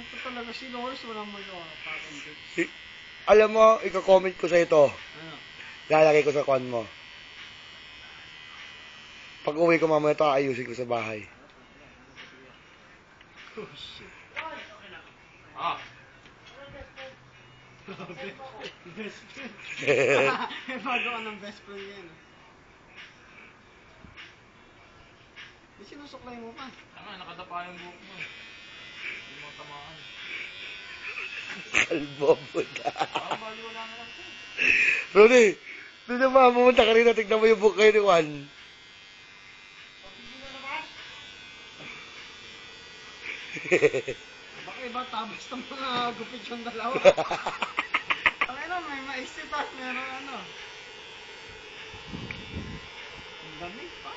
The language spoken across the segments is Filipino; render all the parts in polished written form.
ito talaga si Loris, walang magawa. Alam mo, ika-comment ko sa ito. Ano? Lalagay ko sa kwan mo. Pag uwi ko mamaya ito, ayusin ko sa bahay. Oh, shit. Ah. Best friend. Bago ka ng best friend yan. Di sinusuklay mo pa. Tama, nakadapa yung buhok mo. Hindi mo tamaan. Kalbo mo na. Bali wala na lang. Ronnie, doon na mamunta ka rin na tignan mo yung book kayo ni Juan. Baka iba tabas ng mga gupit yung dalawa. Ang ano, may maisip at meron ano. Ang dami pa.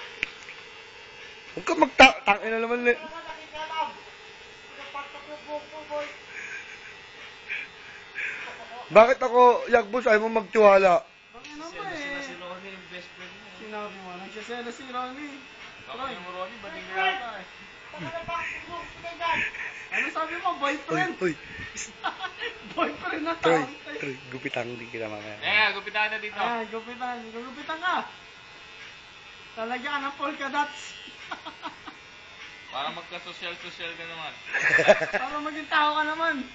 Huwag ka magtangin na naman. Bakit ako, Yagbos, ayaw mo magtiwala? Ang ano pa eh. Si Ronnie yung best friend mo. Sinabi mo, nagsasela si Ronnie. Baka yung Ronnie, ba't hindi yata eh? Ano sabi mo, boyfriend? Uy, Boyfriend na Troy, tawag. Troy, gupitang din kita mamaya. Gupitan na dito. Ayan, gupitan. Gugupitan ka. Talagyan ka ng polka dots. Para magka-social-social ka naman. Para maging tao ka naman.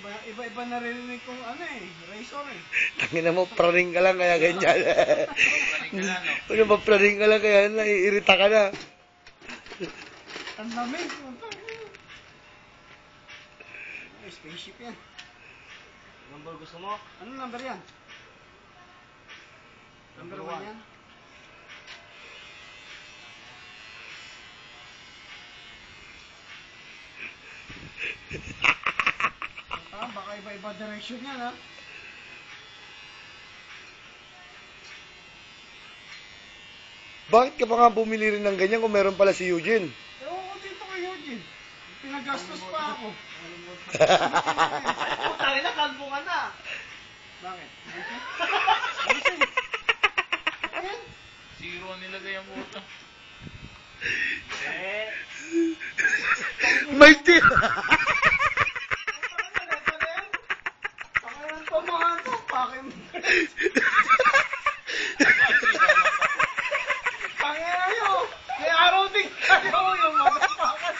Iba-iba naririnig kong ano eh, razor eh. Tangina mo, praning ka lang kaya ganyan. Praning ka lang, no? Ano ba, praning ka lang kaya naiirita ka na. Ang dami. Ay, spaceship yan. Number gusto mo? Ano number yan? Number 1 yan? Baka iba-iba direction yan ha. Bakit ka pa nga bumili rin ng ganyan kung meron pala si Eugene? Ewan ko dito kay Eugene. Pinagastos pa ako. Putangin na, kalbo ka na! Bakit? Zero nilagay ang buhok. May tira! Pakilan pa mga ito. Pakin. Pakilan nyo. May araw din kayo yung madapakan.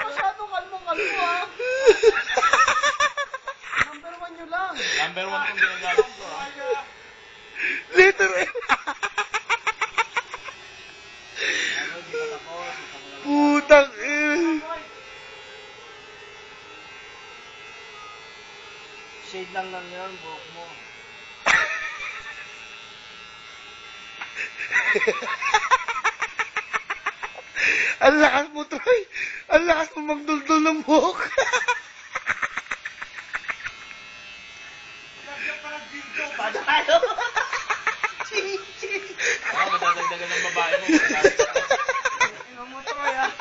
Masyadong kalmo-kalmo ha. Number 1 nyo lang. Number 1 kong ginagamit ko. Later eh! Putang eh! Shade lang yan, buhok mo. Ang lakas mo, Troy! Ang lakas mo magduldul ng buhok! Padalo! Madadagdagan ng babae mo. Ino mo, Troy ah.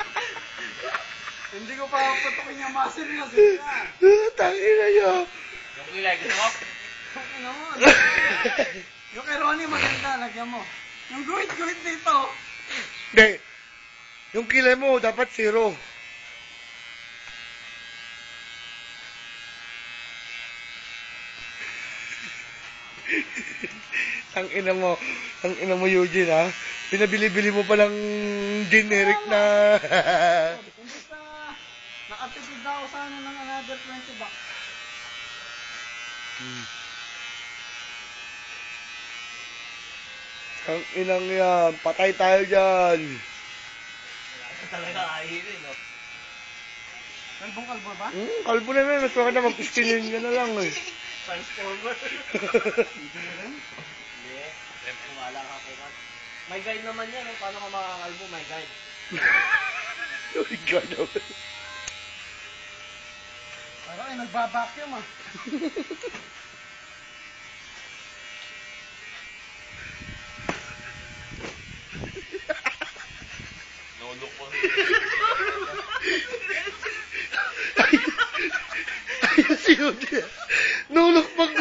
Hindi ko pa putukin yung muscle mo. Sige na. Tangina niyo! Yung kilay, gusto mo? Ino mo. Yung kay Ronnie maganda, lagyan mo. Yung guhit-guhit dito. Hindi. Yung kilay mo, dapat 0. Ang ina mo Eugene ha. Pinabili-bili mo palang generic na. Imbis na nakatipid na ako sana ng another 20 bucks. Ang inang yan, patay tayo dyan. Talaga kahirin, no? Kalbong-kalbo ba? Kalbo na na, mas maganda mag-pistinin ka na lang eh. Transformer. Hindi na rin. Hindi. Wala ka kay Kat. May guide naman yan, eh. Paano ka makakalbo? May guide. Oh my God. Parang ay nagbabacuum ah. No-look ko. Ayos Eugene. Nulok pag